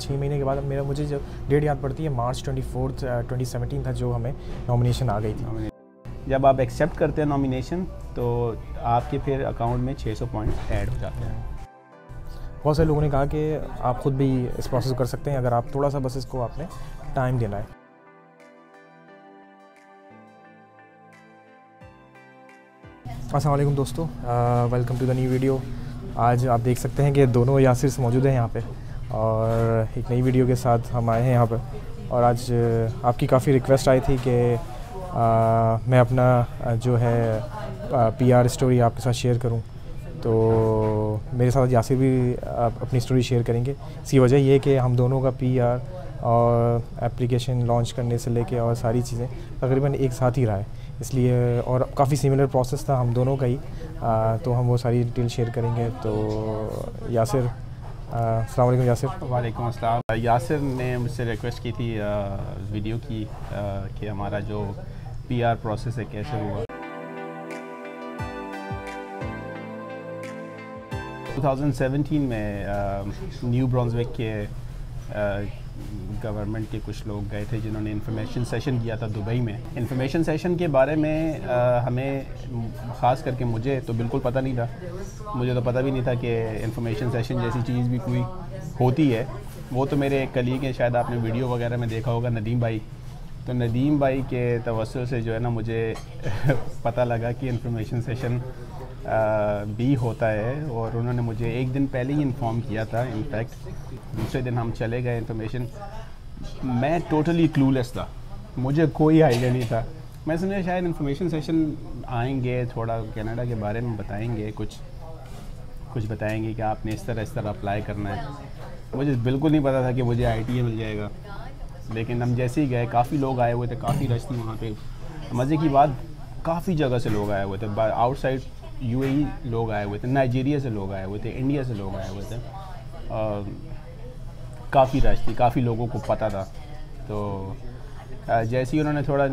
6 महीने के बाद मुझे जो डेट याद पड़ती है, मार्च 24 2017 था जो हमें नॉमिनेशन आ गई थी। जब आप एक्सेप्ट करते हैं नॉमिनेशन तो आपके फिर अकाउंट में 600 पॉइंट ऐड हो जाते हैं। बहुत सारे लोगों ने कहा कि आप ख़ुद भी इस प्रोसेस को कर सकते हैं अगर आप थोड़ा सा बस इसको आपने टाइम देना है। अस्सलाम वालेकुम दोस्तों, welcome to the new video. आज आप देख सकते हैं कि दोनों यासिर मौजूद हैं यहाँ पे और एक नई वीडियो के साथ हम आए हैं यहाँ पर। और आज आपकी काफ़ी रिक्वेस्ट आई थी कि मैं अपना जो है पीआर स्टोरी आपके साथ शेयर करूं, तो मेरे साथ यासिर भी अपनी स्टोरी शेयर करेंगे। इसकी वजह ये कि हम दोनों का पीआर और एप्लीकेशन लॉन्च करने से लेके और सारी चीज़ें तकरीबन एक साथ ही रहा है, इसलिए और काफ़ी सिमिलर प्रोसेस था हम दोनों का ही, तो हम वो सारी डिटेल शेयर करेंगे। तो यासिर, अस्सलाम वालेकुम यासिर। वालेकुम अस्सलाम। यासिर ने मुझसे रिक्वेस्ट की थी वीडियो की कि हमारा जो पीआर प्रोसेस है कैसे हुआ। 2017 में न्यू ब्रांसविक के गवर्नमेंट के कुछ लोग गए थे जिन्होंने इंफॉर्मेशन सेशन किया था दुबई में। इंफॉर्मेशन सेशन के बारे में हमें ख़ास करके मुझे तो बिल्कुल पता नहीं था। मुझे तो पता भी नहीं था कि इंफॉर्मेशन सेशन जैसी चीज़ भी कोई होती है। वो तो मेरे एक कलीग हैं, शायद आपने वीडियो वगैरह में देखा होगा, नदीम भाई। तो नदीम भाई के तवस्सुल से जो है ना मुझे पता लगा कि इंफॉर्मेशन सेशन भी होता है, और उन्होंने मुझे एक दिन पहले ही इन्फॉर्म किया था। इनफैक्ट दूसरे दिन हम चले गए इंफॉर्मेशन। मैं टोटली क्लूलेस था, मुझे कोई आइडिया नहीं था। मैं समझा शायद इंफॉर्मेशन सेशन आएंगे, थोड़ा कनाडा के बारे में बताएंगे, कुछ बताएंगे कि आपने इस तरह अप्लाई करना है। मुझे बिल्कुल नहीं पता था कि मुझे ITA मिल जाएगा। लेकिन हम जैसे ही गए, काफ़ी लोग आए हुए थे, काफ़ी रश थी वहाँ पे। मज़े की बात, काफ़ी जगह से लोग आए हुए थे, आउटसाइड UAE लोग आए हुए थे, नाइजीरिया से लोग आए हुए थे, इंडिया से लोग आए हुए थे। काफ़ी रश थी, काफ़ी लोगों को पता था। तो जैसे ही उन्होंने थोड़ा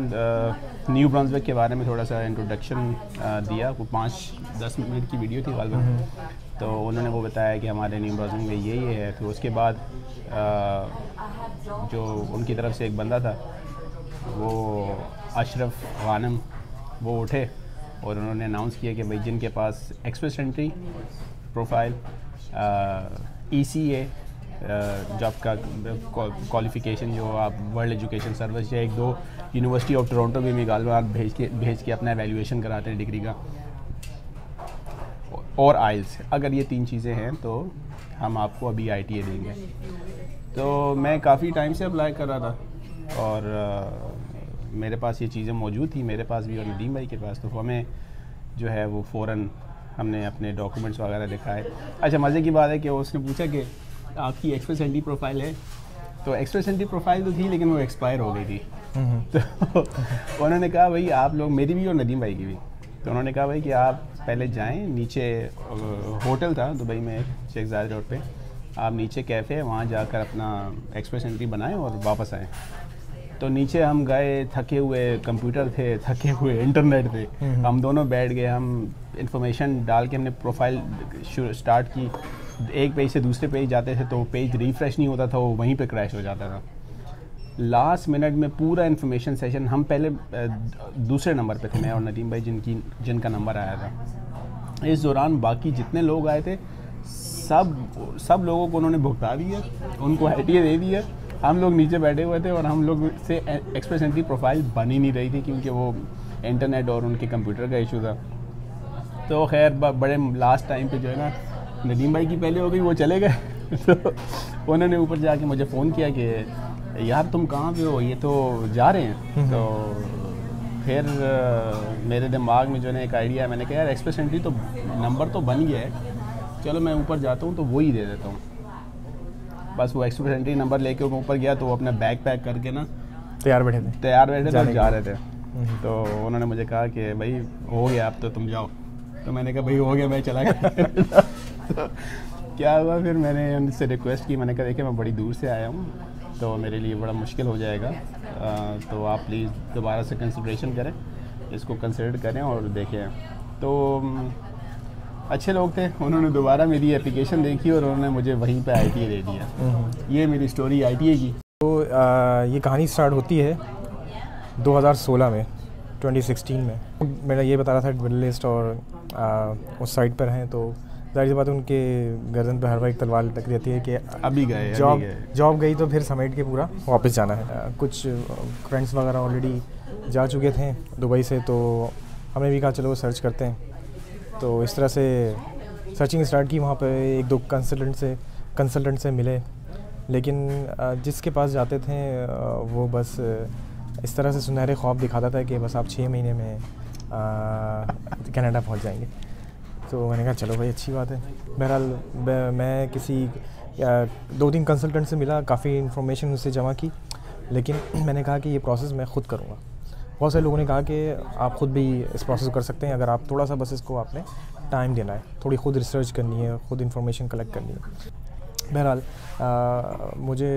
न्यू ब्रांसविक के बारे में थोड़ा सा इंट्रोडक्शन दिया, वो 5-10 मिनट की वीडियो थी गालिबन, तो उन्होंने वो बताया कि हमारे न्यू ब्रांसविक में ये है। तो उसके बाद जो उनकी तरफ से एक बंदा था, वो अशरफ गानम, वो उठे और उन्होंने अनाउंस किया कि भाई जिनके पास express entry profile, ECA job का क्वालिफ़िकेशन, जो आप वर्ल्ड एजुकेशन सर्विस या 1-2 यूनिवर्सिटी ऑफ टोरंटो में गालिबन भेज के अपना एवेल्यूएशन कराते हैं डिग्री का, और आइल्स, अगर ये 3 चीज़ें हैं तो हम आपको अभी ITA देंगे। तो मैं काफ़ी टाइम से अप्लाई कर रहा था और मेरे पास ये चीज़ें मौजूद थी, मेरे पास भी और नदीम भाई के पास। तो हमें जो है वो फ़ौरन हमने अपने डॉक्यूमेंट्स वगैरह दिखाए। अच्छा, मज़े की बात है कि उसने पूछा कि आपकी एक्सप्रेस एंट्री प्रोफाइल है। तो एक्सप्रेस एंट्री प्रोफाइल तो थी, लेकिन वो एक्सपायर हो गई थी। तो उन्होंने कहा भाई आप लोग, मेरी भी और नदीम भाई की भी, तो उन्होंने कहा भाई कि आप पहले जाएँ नीचे, होटल था दुबई में शेख ज़ायद रोड पे, आप नीचे कैफ़े है, वहाँ जाकर अपना एक्सप्रेस एंट्री बनाएं और वापस आएँ। तो नीचे हम गए, थके हुए कंप्यूटर थे, थके हुए इंटरनेट थे, हम दोनों बैठ गए। हम इंफॉर्मेशन डाल के हमने प्रोफाइल स्टार्ट की। एक पेज से दूसरे पेज जाते थे तो पेज रिफ़्रेश नहीं होता था, वो वहीं पे क्रैश हो जाता था। लास्ट मिनट में पूरा इंफॉर्मेशन सेशन, हम पहले दूसरे नंबर पे थे, मैं और नदीम भाई, जिनका नंबर आया था। इस दौरान बाकी जितने लोग आए थे सब लोगों को उन्होंने भुगता दिया, उनको ITA दे दिया। हम लोग नीचे बैठे हुए थे और हम लोग से एक्सप्रेस एंट्री प्रोफाइल बन ही नहीं रही थी, क्योंकि वो इंटरनेट और उनके कंप्यूटर का इशू था। तो खैर बड़े लास्ट टाइम पे जो है ना, नदीम भाई की पहले हो गई, वो चले गए। तो उन्होंने ऊपर जाके मुझे फ़ोन किया कि यार तुम कहाँ पे हो, ये तो जा रहे हैं। तो फिर मेरे दिमाग में जो है ना एक आइडिया है, मैंने कहा यार एक्सप्रेस एंट्री तो नंबर तो बन गया है, चलो मैं ऊपर जाता हूँ तो वो ही दे देता हूँ। बस वो एक्सप्रेस एंट्री नंबर लेके ऊपर गया, तो वो अपना बैग पैक करके ना तैयार बैठे थे और जा रहे थे। तो उन्होंने मुझे कहा कि भाई हो गया, अब तो तुम जाओ। तो मैंने कहा भाई हो गया, मैं चला गया। तो क्या हुआ, फिर मैंने उनसे रिक्वेस्ट की, मैंने कहा देखिए मैं बड़ी दूर से आया हूँ, तो मेरे लिए बड़ा मुश्किल हो जाएगा, तो आप प्लीज़ दोबारा से कंसिडरेशन करें, इसको कंसिडर करें और देखें। तो अच्छे लोग थे, उन्होंने दोबारा मेरी एप्लीकेशन देखी और उन्होंने मुझे वहीं पे ITA दे दिया। ये मेरी स्टोरी ITA की। तो ये कहानी स्टार्ट होती है 2016 में, 2016 में। मेरा ये बता रहा था मिडल और उस साइड पर हैं, तो जाहिर सी बात है उनके गर्दन पे हर बार एक तलवार लटक रहती है कि अभी गए जॉब गई तो फिर समेट के पूरा वापस जाना है। कुछ फ्रेंड्स वगैरह ऑलरेडी जा चुके थे दुबई से, तो हमने भी कहा चलो सर्च करते हैं। तो इस तरह से सर्चिंग स्टार्ट की। वहाँ पे एक दो कंसल्टेंट से मिले, लेकिन जिसके पास जाते थे वो बस इस तरह से सुनहरे ख्वाब दिखाता था कि बस आप 6 महीने में कनाडा पहुँच जाएंगे। तो मैंने कहा चलो भाई अच्छी बात है। बहरहाल मैं किसी 2-3 कंसल्टेंट से मिला, काफ़ी इन्फॉर्मेशन उनसे जमा की, लेकिन मैंने कहा कि ये प्रोसेस मैं ख़ुद करूँगा। बहुत सारे लोगों ने कहा कि आप ख़ुद भी इस प्रोसेस को कर सकते हैं अगर आप थोड़ा सा बस इसको आपने टाइम देना है, थोड़ी ख़ुद रिसर्च करनी है, ख़ुद इन्फॉर्मेशन कलेक्ट करनी है। बहरहाल मुझे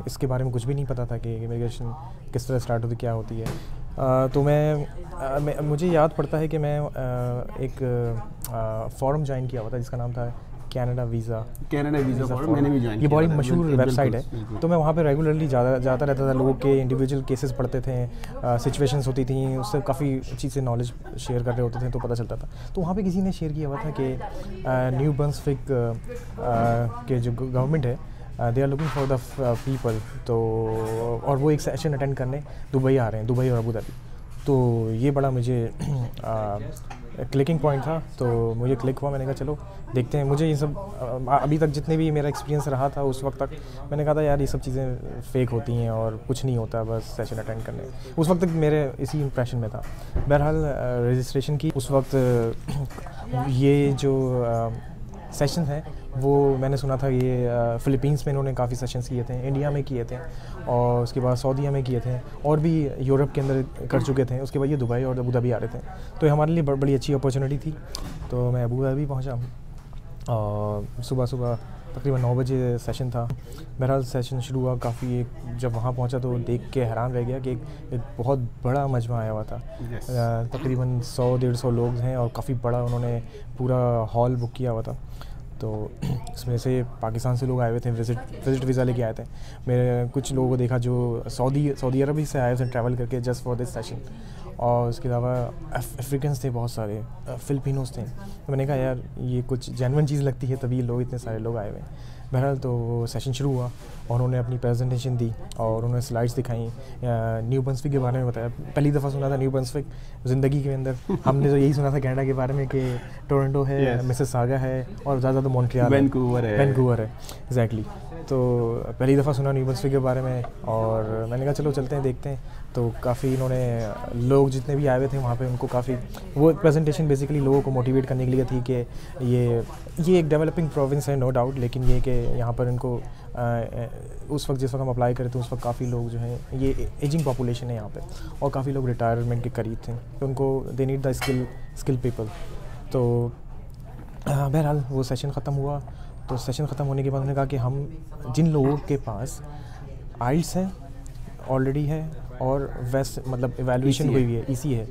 इसके बारे में कुछ भी नहीं पता था कि इमिग्रेशन किस तरह स्टार्ट होती, क्या होती है। तो मुझे याद पड़ता है कि मैं एक फॉरम ज्वाइन किया हुआ था जिसका नाम था कैनेडा वीज़ा फॉरम। मैंने भी ज्वाइन किया। ये बड़ी मशहूर वेबसाइट है। तो मैं वहाँ पे रेगुलरली जाता रहता था, लोगों के इंडिविजुअल केसेस पढ़ते थे, सिचुएशंस होती थी, उससे काफ़ी चीज़ से नॉलेज शेयर कर रहे होते थे, तो पता चलता था। तो वहाँ पे किसी ने शेयर किया हुआ था कि न्यू ब्रंसविक के जो गवर्नमेंट है, they are looking for the people, तो और वो एक सेशन अटेंड करने दुबई आ रहे हैं, दुबई और अबू धाबी। तो ये बड़ा मुझे क्लिकिंग पॉइंट था, तो मुझे क्लिक हुआ। मैंने कहा चलो देखते हैं। मुझे ये सब अभी तक जितने भी मेरा एक्सपीरियंस रहा था उस वक्त तक, मैंने कहा था यार ये सब चीज़ें फेक होती हैं और कुछ नहीं होता, बस सेशन अटेंड करने। उस वक्त तक मेरे इसी इंप्रेशन में था। बहरहाल रजिस्ट्रेशन की उस वक्त ये जो सेशन है वो मैंने सुना था ये फ़िलीपींस में इन्होंने काफ़ी सेशंस किए थे, इंडिया में किए थे, और उसके बाद सऊदीया में किए थे, और भी यूरोप के अंदर कर चुके थे। उसके बाद ये दुबई और अबू धाबी आ रहे थे, तो ये हमारे लिए बड़ी अच्छी अपॉर्चुनिटी थी। तो मैं अबू धाबी पहुँचा और सुबह तकरीबन 9 बजे सेशन था। बहरहाल सेशन शुरू हुआ। काफ़ी जब वहाँ पहुँचा तो देख के हैरान रह गया कि एक बहुत बड़ा मजमा आया हुआ था। तकरीबन 100-150 लोग हैं और काफ़ी बड़ा उन्होंने पूरा हॉल बुक किया हुआ था। तो इसमें से पाकिस्तान से लोग आए हुए थे, विज़िट वीज़ा लेके आए थे। मेरे कुछ लोगों को देखा जो सऊदी अरब से आए थे ट्रैवल करके जस्ट फॉर दिस सेशन, और उसके अलावा अफ्रीकन्स थे, बहुत सारे फ़िलिपिनोस थे। तो मैंने कहा यार ये कुछ जेन्युइन चीज़ लगती है, तभी लोग इतने सारे लोग आए हुए हैं। बहरहाल तो सेशन शुरू हुआ और उन्होंने अपनी प्रेजेंटेशन दी और उन्होंने स्लाइड्स दिखाई, न्यू ब्रंसविक के बारे में बताया। पहली दफ़ा सुना था न्यू ब्रंसविक ज़िंदगी के अंदर। हमने तो यही सुना था कनाडा के बारे में कि टोरंटो है, मिसिसागा है और ज़्यादा तो मॉन्ट्रियल, वैंकूवर है एग्जैक्टली। तो पहली दफ़ा सुना न्यू ब्रंसविक के बारे में, और मैंने कहा चलो चलते हैं देखते हैं। तो काफ़ी इन्होंने लोग जितने भी आए हुए थे वहाँ पे उनको काफ़ी वो प्रेजेंटेशन बेसिकली लोगों को मोटिवेट करने के लिए थी कि ये एक डेवलपिंग प्रोविंस है नो डाउट, लेकिन ये कि यहाँ पर इनको उस वक्त जिस वक्त हम अप्लाई करे थे उस वक्त काफ़ी लोग जो हैं, ये एजिंग पॉपुलेशन है यहाँ पे, और काफ़ी लोग रिटायरमेंट के करीब थे, तो उनको they need the skill people. तो बहरहाल वो सेशन ख़त्म हुआ। तो सेशन ख़त्म होने के बाद उन्होंने कहा कि हम जिन लोगों के पास आइल्स है ऑलरेडी है और वेस्ट मतलब एवेल्यूएशन हुई है, EC है,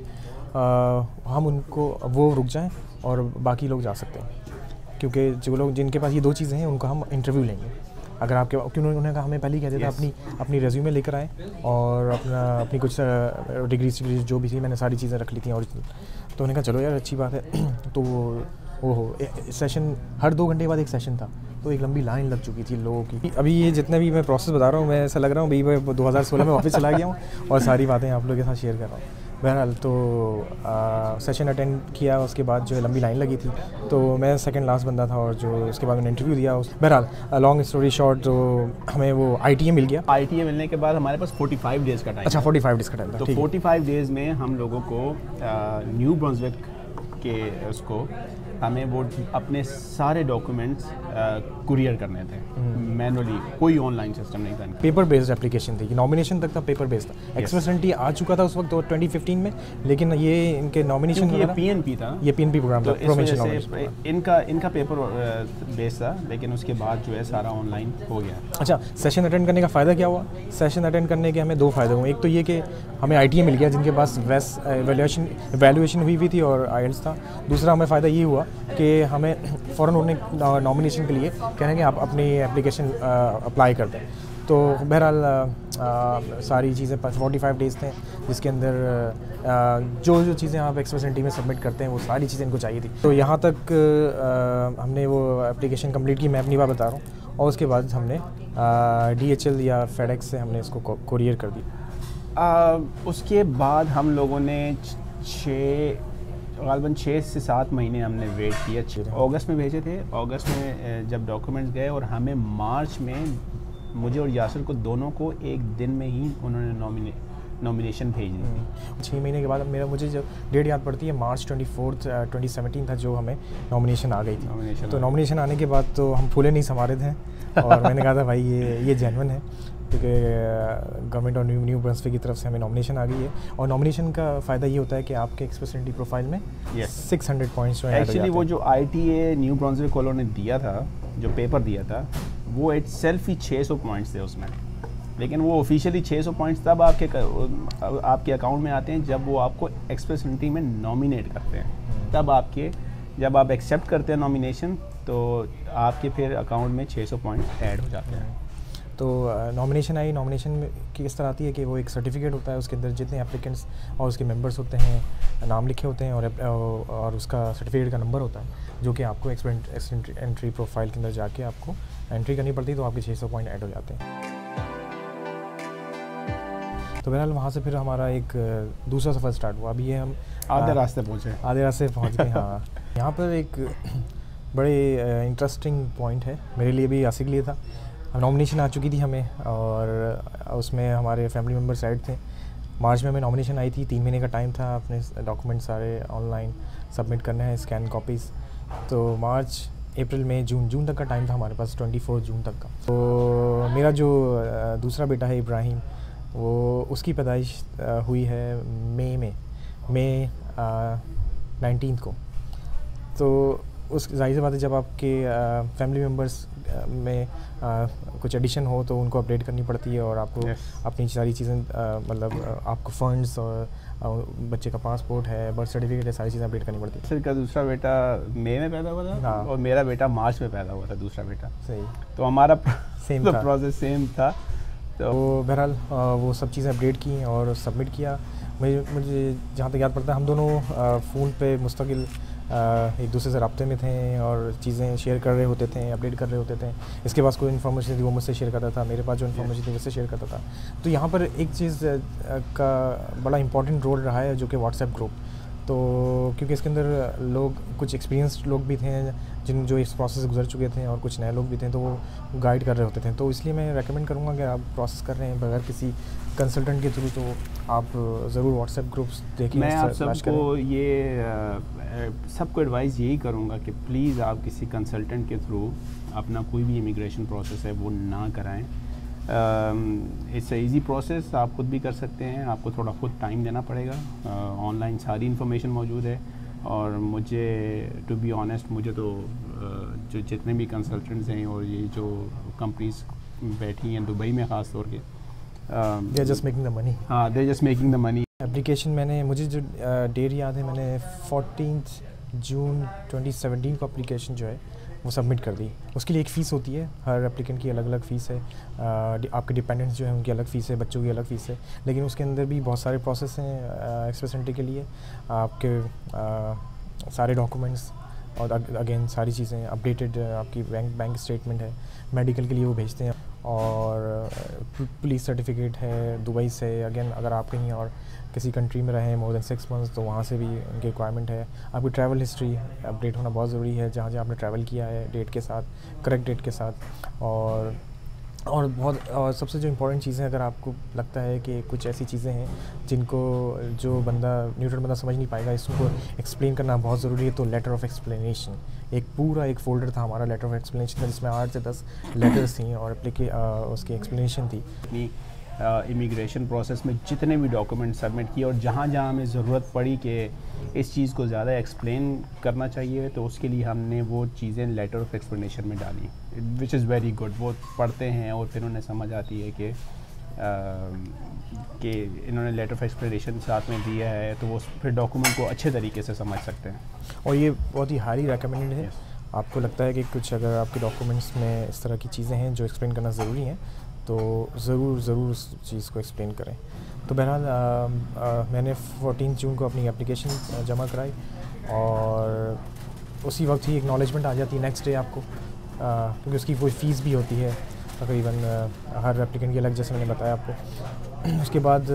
हम उनको वो रुक जाएं और बाकी लोग जा सकते हैं, क्योंकि जो लोग जिनके पास ये 2 चीज़ें हैं उनको हम इंटरव्यू लेंगे। अगर आपके क्यों उन्होंने कहा हमें पहले ही कह देता अपनी रेज्यूमे लेकर आए और अपनी कुछ डिग्री जो भी थी मैंने सारी चीज़ें रख ली थी ओरिजिनल। तो उन्होंने कहा चलो यार अच्छी बात है। तो सेशन हर 2 घंटे बाद एक सेशन था, तो एक लंबी लाइन लग चुकी थी लोगों की। अभी ये जितना भी मैं प्रोसेस बता रहा हूँ, मैं ऐसा लग रहा हूँ भाई मैं 2016 में वापस चला गया हूँ और सारी बातें आप लोगों के साथ शेयर कर रहा हूँ। बहरहाल तो सेशन अटेंड किया, उसके बाद जो है लंबी लाइन लगी थी, तो मैं सेकंड लास्ट बंदा था और जो उसके बाद मैंने इंटरव्यू दिया। बहरहाल लॉन्ग स्टोरी शॉर्ट, जो हमें वो ITA मिल गया। ITA मिलने के बाद हमारे पास 45 डेज़ का टाइम। अच्छा 45 डेज़ का टाइम था। तो 45 डेज़ में हम लोगों को न्यू ब्रंसविक के उसको हमें वो अपने सारे डॉक्यूमेंट्स कुरियर करने थे मैनुअली, कोई ऑनलाइन सिस्टम नहीं था। पेपर बेस्ड एप्लीकेशन थी, नॉमिनेशन तक था पेपर बेस्ड था। एक्सप्रेस एंट्री आ चुका था उस वक्त 2015 में, लेकिन ये इनके नॉमिनेशन ये पीएनपी था, ये पीएनपी प्रोग्राम था, इनका पेपर बेस्ड था, लेकिन उसके बाद जो है सारा ऑनलाइन हो गया। अच्छा, सेशन अटेंड करने का फ़ायदा क्या हुआ? सेशन अटेंड करने के हमें 2 फ़ायदे हुए। एक तो ये कि हमें ITA मिल गया जिनके पास वैल्यूएशन हुई थी और IELTS था। दूसरा हमें फ़ायदा ये हुआ कि हमें फ़ौरन उन्होंने नॉमिनेशन के लिए कह रहे हैं कि आप अपनी एप्लीकेशन अप्लाई कर दें। तो बहरहाल सारी चीज़ें 45 डेज़ थे, जिसके अंदर जो चीज़ें आप एक्सप्रेस एंट्री में सबमिट करते हैं वो सारी चीज़ें इनको चाहिए थी। तो यहाँ तक हमने वो एप्लीकेशन कंप्लीट की, मैं अपनी बात बता रहा हूँ, और उसके बाद हमने DHL या FedEx से हमने इसको कोरियर कर दिया। उसके बाद हम लोगों ने ग़ालिबन 6 से 7 महीने हमने वेट किया। अगस्त में भेजे थे, अगस्त में जब डॉक्यूमेंट्स गए, और हमें मार्च में, मुझे और यासिर को दोनों को एक दिन में ही उन्होंने नॉमिनेशन भेज दी। 6 महीने के बाद मुझे जो डेट याद पड़ती है, मार्च 24, 2017 था जो हमें नॉमिनेशन आ गई थी। तो नॉमिनेशन आने के बाद तो हम फूले नहीं समारे थे, और मैंने कहा था भाई ये जेन्युइन है, क्योंकि गवर्नमेंट और न्यू ब्रंसविक की तरफ से हमें नॉमिनेशन आ गई है। और नॉमिनेशन का फ़ायदा ये होता है कि आपके एक्सप्रेस एंट्री प्रोफाइल में 600 पॉइंट्स एक्चुअली वो जो ITA न्यू ब्रंसविक वालों ने दिया था, जो पेपर दिया था, वो इटसेल्फ ही 600 पॉइंट्स थे उसमें। लेकिन वो ऑफिशियली 600 पॉइंट्स तब आपके अकाउंट में आते हैं जब वो आपको एक्सप्रेस एंट्री में नॉमिनेट करते हैं। तब जब आप एक्सेप्ट करते हैं नॉमिनेशन, तो आपके फिर अकाउंट में 600 पॉइंट ऐड हो जाते हैं। तो नॉमिनेशन आई, नॉमिनेशन में किस तरह आती है कि वो एक सर्टिफिकेट होता है, उसके अंदर जितने एप्लीकेंट्स और उसके मेंबर्स होते हैं नाम लिखे होते हैं, और उसका सर्टिफिकेट का नंबर होता है, जो कि आपको एक्सप्रेस एंट्री प्रोफाइल के अंदर जाके आपको एंट्री करनी पड़ती है, तो आपके 600 पॉइंट ऐड हो जाते हैं। तो बहरहाल वहाँ से फिर हमारा एक दूसरा सफ़र स्टार्ट हुआ। अभी ये हम आधे रास्ते पहुँच गए। हाँ, यहाँ पर एक बड़े इंटरेस्टिंग पॉइंट है, मेरे लिए भी, यासिर के लिए था। नॉमिनेशन आ चुकी थी हमें, और उसमें हमारे फैमिली मेम्बर्स ऐड थे। मार्च में हमें नॉमिनेशन आई थी, 3 महीने का टाइम था अपने डॉक्यूमेंट सारे ऑनलाइन सबमिट करने हैं, स्कैन कॉपीज़। तो मार्च, अप्रैल, मई, जून तक का टाइम था हमारे पास, 24 जून तक का। तो मेरा जो दूसरा बेटा है इब्राहिम, वो उसकी पैदाइश हुई है मई 19 को। तो उस ज़ाहिर सी बात है, जब आपके फैमिली मेम्बर्स में कुछ एडिशन हो तो उनको अपडेट करनी पड़ती है, और आपको अपनी सारी चीज़ें मतलब आपको फंड्स और बच्चे का पासपोर्ट है, बर्थ सर्टिफिकेट है, सारी चीज़ें अपडेट करनी पड़ती है। सर का दूसरा बेटा मई में पैदा हुआ था। हाँ। और मेरा बेटा मार्च में पैदा हुआ था, दूसरा बेटा। सही। तो हमारा प्रोसेस सेम था। तो बहरहाल वो सब चीज़ें अपडेट की और सबमिट किया। मुझे जहाँ तक याद पड़ता है, हम दोनों फ़ोन पे मुस्तकिल एक दूसरे से रब्ते में थे, और चीज़ें शेयर कर रहे होते थे, अपडेट कर रहे होते थे। इसके पास कोई इन्फॉर्मेशन थी वो मुझसे शेयर करता था, मेरे पास जो इन्फॉर्मेशन थी मुझसे शेयर करता था। तो यहाँ पर एक चीज़ का बड़ा इंपॉर्टेंट रोल रहा है, जो कि व्हाट्सएप ग्रुप। तो क्योंकि इसके अंदर लोग, कुछ एक्सपीरियंस्ड लोग भी थे जो इस प्रोसेस से गुजर चुके थे, और कुछ नए लोग भी थे, तो वो गाइड कर रहे होते थे। तो इसलिए मैं रेकमेंड करूँगा कि आप प्रोसेस कर रहे हैं बगैर किसी कंसल्टेंट के थ्रू, तो आप ज़रूर व्हाट्सएप ग्रुप्स देखें। मैं आप सबको एडवाइस यही करूँगा कि प्लीज़ आप किसी कंसल्टेंट के थ्रू अपना कोई भी इमिग्रेशन प्रोसेस है वो ना कराएं। इट्स ईज़ी प्रोसेस, आप खुद भी कर सकते हैं, आपको थोड़ा खुद टाइम देना पड़ेगा। ऑनलाइन सारी इन्फॉर्मेशन मौजूद है, और मुझे टू बी ऑनेस्ट, मुझे तो जो जितने भी कंसल्टेंट्स हैं और ये जो कंपनीज बैठी हैं दुबई में ख़ास तौर के, they are just making the money. हाँ, they just making the money. Application मुझे जो डेट याद है, मैंने 14 जून 2017 को एप्लीकेशन जो है वो सबमिट कर दी। उसके लिए एक फ़ीस होती है, हर एप्लीकेंट की अलग अलग फ़ीस है। आपके डिपेंडेंट्स जो हैं उनकी अलग फ़ीस है, बच्चों की अलग फ़ीस है, लेकिन उसके अंदर भी बहुत सारे प्रोसेस हैं एक्सप्रेस एंट्री के लिए। आपके सारे डॉक्यूमेंट्स और अगेन सारी चीज़ें अपडेटेड, आपकी बैंक स्टेटमेंट है, मेडिकल के लिए वो भेजते हैं, और पुलिस सर्टिफिकेट है दुबई से। अगेन अगर आप कहीं और किसी कंट्री में रहें मोर देन 6 मंथ्स, तो वहाँ से भी उनकी रिक्वायरमेंट है। आपकी ट्रैवल हिस्ट्री अपडेट होना बहुत ज़रूरी है, जहाँ जहाँ आपने ट्रैवल किया है डेट के साथ, करेक्ट डेट के साथ। और और सबसे जो इम्पोर्टेंट चीज़ें, अगर आपको लगता है कि कुछ ऐसी चीज़ें हैं जिनको जो बंदा न्यूट्रल बंदा समझ नहीं पाएगा, इसको एक्सप्लेन करना बहुत ज़रूरी है, तो लेटर ऑफ एक्सप्लेनेशन, एक फ़ोल्डर था हमारा लेटर ऑफ एक्सप्लेनेशन था, जिसमें 8 से 10 लेटर्स थी और उसकी एक्सप्लेनेशन थी। अपनी इमिग्रेशन प्रोसेस में जितने भी डॉक्यूमेंट सबमिट किए और जहाँ जहाँ हमें ज़रूरत पड़ी कि इस चीज़ को ज़्यादा एक्सप्लेन करना चाहिए, तो उसके लिए हमने वो चीज़ें लेटर ऑफ एक्सप्लेनेशन में डाली, विच इज़ वेरी गुड। वो पढ़ते हैं और फिर उन्हें समझ आती है कि इन्होंने लेटर ऑफ एक्सप्लेनेशन साथ में दिया है, तो वो फिर डॉक्यूमेंट को अच्छे तरीके से समझ सकते हैं। और ये बहुत ही हाईली रेकमेंडेड है। आपको लगता है कि कुछ अगर आपके डॉक्यूमेंट्स में इस तरह की चीज़ें हैं जो एक्सप्लेन करना ज़रूरी हैं, तो ज़रूर उस चीज़ को एक्सप्लेन करें। तो बहरहाल मैंने 14 जून को अपनी एप्लीकेशन जमा कराई और उसी वक्त ही एक्नॉलेजमेंट आ जाती है नेक्स्ट डे आपको, क्योंकि उसकी कोई फ़ीस भी होती है तकरीबन हर एप्लीकेंट की अलग, जैसे मैंने बताया आपको। उसके बाद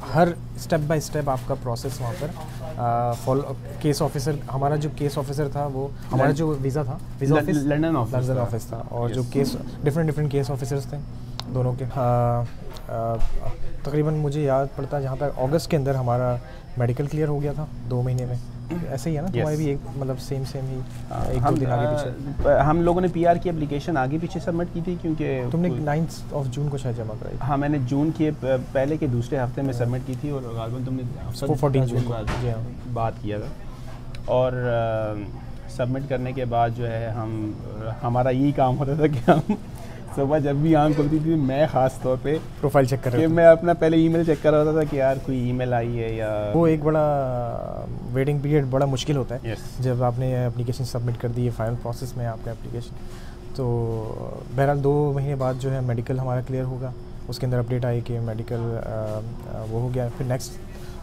हर स्टेप बाय स्टेप आपका प्रोसेस वहाँ पर फॉलो, केस ऑफिसर, हमारा जो केस ऑफिसर था वो हमारा जो वीज़ा ऑफिस लंदन ऑफिस था, और जो केस डिफरेंट केस ऑफिसर्स थे दोनों के। तकरीबन मुझे याद पड़ता है जहाँ तक अगस्त के अंदर हमारा मेडिकल क्लियर हो गया था 2 महीने में। ऐसे ही है ना, तुम्हारी भी एक मतलब सेम ही एक दो दिन आगे पीछे। हम लोगों ने PR की एप्लीकेशन आगे पीछे सबमिट की थी, क्योंकि तुमने 9 जून को शायद जमा कराई। हाँ, मैंने जून के पहले के दूसरे हफ्ते में सबमिट की थी, और गालबन तुमने 14 जून को बात किया था। और सबमिट करने के बाद जो है हमारा यही काम होता था कि हम सुबह जब भी आँख खुलती थी, मैं ख़ास तौर पे प्रोफाइल चेक कर रहा था, मैं अपना पहले ईमेल चेक कर रहा था कि यार कोई ईमेल आई है या। वो एक बड़ा वेटिंग पीरियड बड़ा मुश्किल होता है। yes. जब आपने एप्लीकेशन सबमिट कर दी है, फाइनल प्रोसेस में आपका एप्लीकेशन, तो बहरहाल 2 महीने बाद जो है मेडिकल हमारा क्लियर होगा। उसके अंदर अपडेट आई कि मेडिकल वो हो गया। फिर नेक्स्ट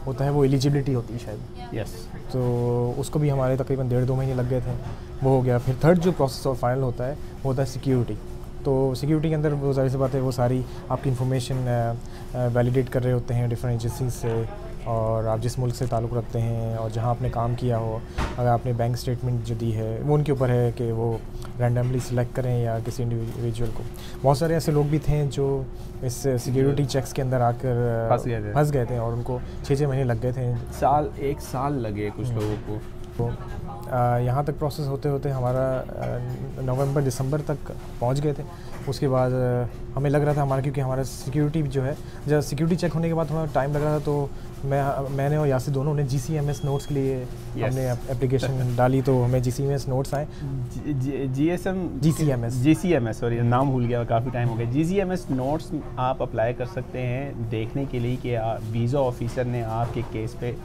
होता है वो एलिजिबिलिटी होती है शायद। yes. तो उसको भी हमारे तकरीबन 1.5-2 महीने लग गए थे, वो हो गया। फिर थर्ड जो प्रोसेस और फाइनल होता है वो होता है सिक्योरिटी। तो सिक्योरिटी के अंदर वो ज़ाहिर सी बात है, वो सारी आपकी इन्फॉर्मेशन वैलिडेट कर रहे होते हैं डिफरेंट एजेंसी से, और आप जिस मुल्क से ताल्लुक़ रखते हैं और जहाँ आपने काम किया हो, अगर आपने बैंक स्टेटमेंट जो दी है वो उनके ऊपर है कि वो रैंडमली सिलेक्ट करें या किसी इंडिविजुअल को। बहुत सारे ऐसे लोग भी थे जो इस सिक्योरिटी चेक्स के अंदर आकर फंस गए थे और उनको 6-6 महीने लग गए थे। 1 साल लगे कुछ लोगों को। तो यहाँ तक प्रोसेस होते होते हमारा नवंबर-दिसंबर तक पहुँच गए थे। उसके बाद हमें लग रहा था हमारा, क्योंकि हमारा सिक्योरिटी जो है, जब सिक्योरिटी चेक होने के बाद थोड़ा टाइम लग रहा था, तो मैंने और यासिर दोनों ने GCMS नोट्स के लिए हमने एप्लीकेशन डाली, तो हमें GCMS नोट्स आए। GCMS सॉरी नाम भूल गया, काफ़ी टाइम हो गया। GCMS नोट्स आप अप्लाई कर सकते हैं देखने के लिए कि वीज़ा ऑफिसर ने आपके केस पे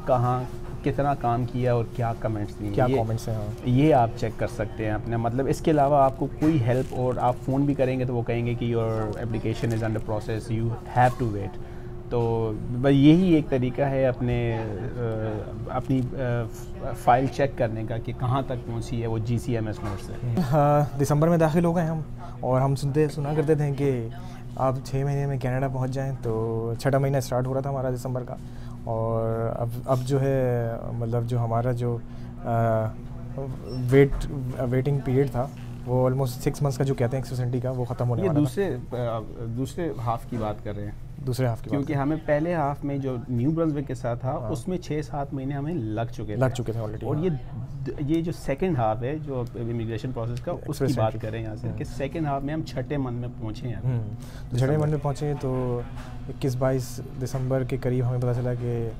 कहाँ कितना काम किया और क्या कमेंट्स दिए, क्या कमेंट्स हैं, हाँ। ये आप चेक कर सकते हैं अपने, मतलब इसके अलावा आपको कोई हेल्प, और आप फ़ोन भी करेंगे तो वो कहेंगे कि your application is under process, you have to wait. तो बस यही एक तरीका है अपनी फ़ाइल चेक करने का कि कहाँ तक पहुँची है वो GCMS नोट से। हाँ, दिसंबर में दाखिल हो गए हम, और हम सुना करते थे कि आप 6 महीने में कनाडा पहुँच जाएं, तो 6ठा महीना स्टार्ट हो रहा था हमारा दिसंबर का। और अब जो है, मतलब जो हमारा जो वेटिंग पीरियड था वो ऑलमोस्ट 6 मंथ्स का जो कहते हैं एक्सटेंसिटी का, वो ख़त्म होने वाला था। दूसरे हाफ की बात कर रहे हैं, दूसरे हाफ की, क्योंकि हमें पहले हाफ में जो न्यू ब्रंसविक के साथ था, हाँ। उसमें 6-7 महीने हमें लग चुके थे ऑलरेडी। और ये जो सेकंड हाफ है जो इमिग्रेशन प्रोसेस का, उसकी बात करें यहाँ से कि सेकंड हाफ में हम 6ठे मंथ में पहुँचे हैं। 6ठे मंथ में पहुँचे, तो 21-22 दिसंबर के करीब हमें पता चला कि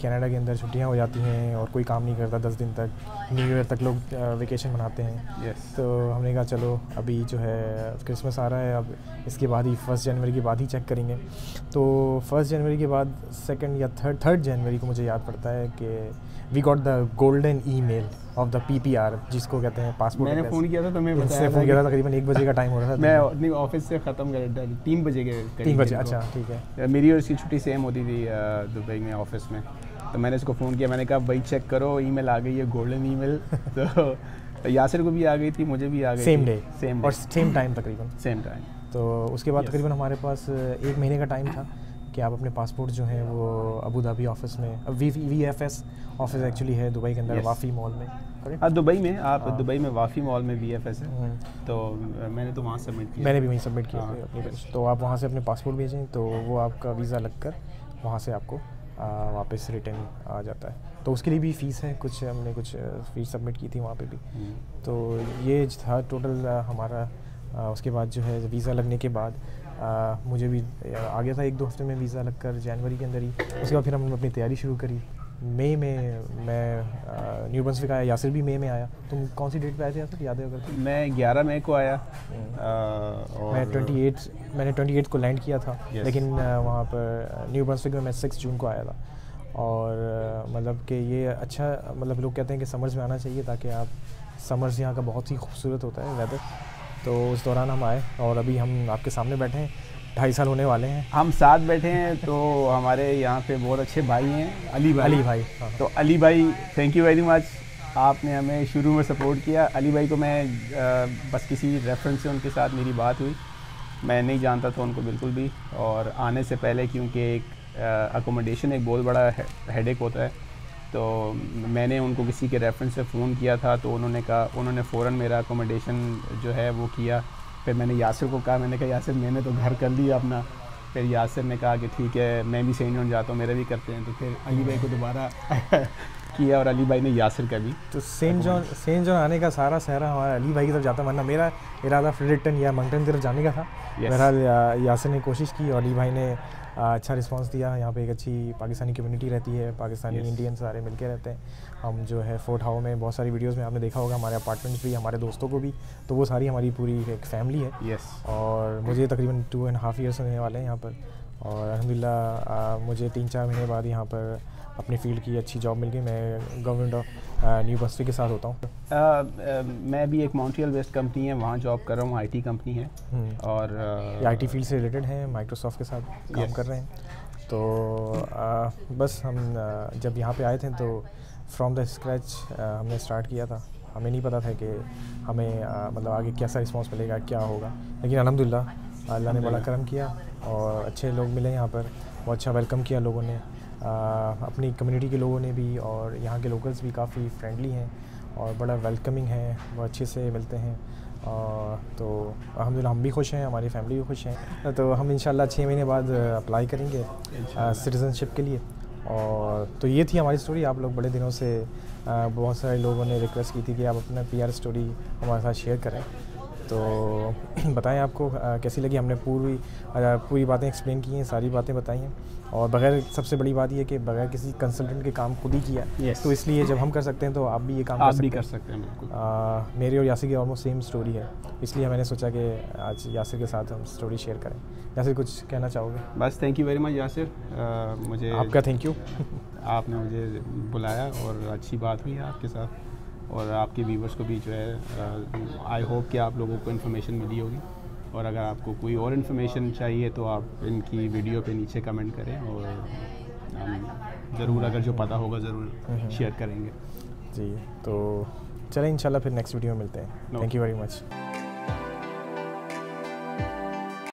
कनाडा के अंदर छुट्टियां हो जाती हैं और कोई काम नहीं करता 10 दिन तक, न्यू ईयर तक लोग वेकेशन मनाते हैं। तो हमने कहा चलो अभी जो है क्रिसमस आ रहा है, अब इसके बाद ही 1 जनवरी के बाद ही चेक करेंगे। तो 1 जनवरी के बाद 2nd या 3rd जनवरी को मुझे याद पड़ता है कि we got the golden email of the PPR, जिसको कहते हैं पासपोर्ट। मैंने फ़ोन किया था, तो मैं बताया फ़ोन किया था, तकरीबन 1 बजे का टाइम हो रहा था। मैं अपनी ऑफिस से ख़त्म कर 3 बजे के 3 बजे, अच्छा ठीक है। मेरी और इसकी छुट्टी सेम होती थी दुबई में ऑफिस में। तो मैंने इसको फ़ोन किया, मैंने कहा भाई चेक करो, ईमेल आ गई है गोल्डन ईमेल। तो यासिर को भी आ गई थी, मुझे भी आ गई, सेम डे और सेम टाइम तकरीबन सेम टाइम। तो उसके बाद तकरीबन हमारे पास 1 महीने का टाइम था कि आप अपने पासपोर्ट जो है वो अबू धाबी ऑफिस में, VFS ऑफिस एक्चुअली है दुबई के अंदर, वाफ़ी मॉल में, हाँ, दुबई में। आप दुबई में वाफी मॉल में VFS है, तो मैंने तो वहाँ सबमिट किया। मैंने भी वहीं सबमिट किया अपनी। तो आप वहाँ से अपने पासपोर्ट भेजें तो वो आपका वीज़ा लगकर वहाँ से आपको वापस रिटर्न आ जाता है। तो उसके लिए भी फ़ीस है, कुछ हमने कुछ फ़ीस सबमिट की थी वहाँ पे भी। तो ये था टोटल हमारा। उसके बाद जो है वीज़ा लगने के बाद मुझे भी आ गया था 1-2 हफ्ते में वीज़ा लगकर, जनवरी के अंदर ही। उसके बाद फिर हमने अपनी तैयारी शुरू करी। मई में मैं न्यू ब्रंसविक आया, यासिर भी मई में आया। तुम कौन सी डेट पे आए थे यासिर, याद है अगर? मैं 11 मई को आया। और मैंने 28 को लैंड किया था। लेकिन वहाँ पर न्यू ब्रंसविक में मैं 6 जून को आया था। और मतलब कि ये अच्छा, मतलब लोग कहते हैं कि समर्स में आना चाहिए ताकि आप, समर्स यहाँ का बहुत ही खूबसूरत होता है वेदर। तो उस दौरान हम आए और अभी हम आपके सामने बैठे हैं। 2.5 साल होने वाले हैं हम साथ बैठे हैं। तो हमारे यहाँ पे बहुत अच्छे भाई हैं, अली भाई। हाँ। तो अली भाई, थैंक यू वेरी मच, आपने हमें शुरू में सपोर्ट किया। अली भाई को मैं बस किसी रेफरेंस से उनके साथ मेरी बात हुई, मैं नहीं जानता था उनको बिल्कुल भी। और आने से पहले, क्योंकि एक अकोमोडेशन एक बहुत बड़ा हेडेक होता है, तो मैंने उनको किसी के रेफरेंस से फ़ोन किया था। तो उन्होंने फ़ौरन मेरा अकोमोडेशन जो है वो किया। फिर मैंने यासिर को कहा, मैंने कहा यासिर मैंने तो घर कर लिया अपना। फिर यासिर ने कहा कि ठीक है, मैं भी सेंट जॉन जाता हूँ, मेरा भी करते हैं। तो फिर अली भाई को दोबारा किया और अली भाई ने यासिर का भी। तो सेंट जॉन आने का सारा सहरा हमारा अली भाई की तरफ जाता, वरना मेरा इरादा फ्रेडरिक्टन या मंगटन की तरफ जाने का था। बहरहाल यासिर ने कोशिश की और अली भाई ने अच्छा रिस्पांस दिया। यहाँ पे एक अच्छी पाकिस्तानी कम्युनिटी रहती है, पाकिस्तानी इंडियन सारे मिलके रहते हैं। हम जो है फोर्ट हाउ में बहुत सारी वीडियोस में आपने देखा होगा, हमारे अपार्टमेंट्स भी, हमारे दोस्तों को भी, तो वो सारी हमारी पूरी एक फैमिली है। और मुझे तकरीबन 2.5 ईयर्स होने वाले हैं यहाँ पर। और अल्हम्दुलिल्लाह मुझे 3-4 महीने बाद यहाँ पर अपनी फील्ड की अच्छी जॉब मिल गई। मैं गवर्नमेंट ऑफ न्यू ब्रंसविक के साथ होता हूँ। मैं भी एक मॉन्ट्रियल बेस्ड कंपनी है, वहाँ जॉब कर रहा हूँ। IT कंपनी है और IT फील्ड से रिलेटेड है, माइक्रोसॉफ्ट के साथ काम कर रहे हैं। तो बस हम जब यहाँ पे आए थे तो फ्रॉम द स्क्रैच हमने स्टार्ट किया था। हमें नहीं पता था कि हमें मतलब आगे कैसा रिस्पॉन्स मिलेगा, क्या होगा। लेकिन अल्हम्दुलिल्लाह अल्लाह ने बड़ा करम किया और अच्छे लोग मिले यहाँ पर। बहुत अच्छा वेलकम किया लोगों ने, अपनी कम्युनिटी के लोगों ने भी, और यहाँ के लोकल्स भी काफ़ी फ्रेंडली हैं और बड़ा वेलकमिंग है, बहुत अच्छे से मिलते हैं। तो अल्हम्दुलिल्लाह हम भी खुश हैं, हमारी फैमिली भी खुश हैं। तो हम इंशाल्लाह 6 महीने बाद अप्लाई करेंगे सिटीज़नशिप के लिए। और तो ये थी हमारी स्टोरी। आप लोग बड़े दिनों से बहुत सारे लोगों ने रिक्वेस्ट की थी कि आप अपना PR स्टोरी हमारे साथ शेयर करें। तो बताएं आपको कैसी लगी। हमने पूरी बातें एक्सप्लेन की हैं, सारी बातें बताई हैं। और बगैर, सबसे बड़ी बात ये है कि बगैर किसी कंसल्टेंट के काम खुद ही किया। तो इसलिए जब हम कर सकते हैं तो आप भी ये काम कर सकते हैं। बिल्कुल। मेरी और यासिर की ऑलमोस्ट सेम स्टोरी है, इसलिए मैंने सोचा कि आज यासिर के साथ हम स्टोरी शेयर करें। यासिर कुछ कहना चाहोगे? बस thank you very much Yasir, मुझे आपका थैंक यू। आपने मुझे बुलाया और अच्छी बात हुई है आपके साथ। और आपके व्यूवर्स को भी जो है आई होप कि आप लोगों को इन्फॉर्मेशन मिली होगी। और अगर आपको कोई और इन्फॉर्मेशन चाहिए तो आप इनकी वीडियो पे नीचे कमेंट करें और हम ज़रूर, अगर जो पता होगा ज़रूर शेयर करेंगे। जी, तो चलें इंशाल्लाह फिर नेक्स्ट वीडियो में मिलते हैं। Thank you very much.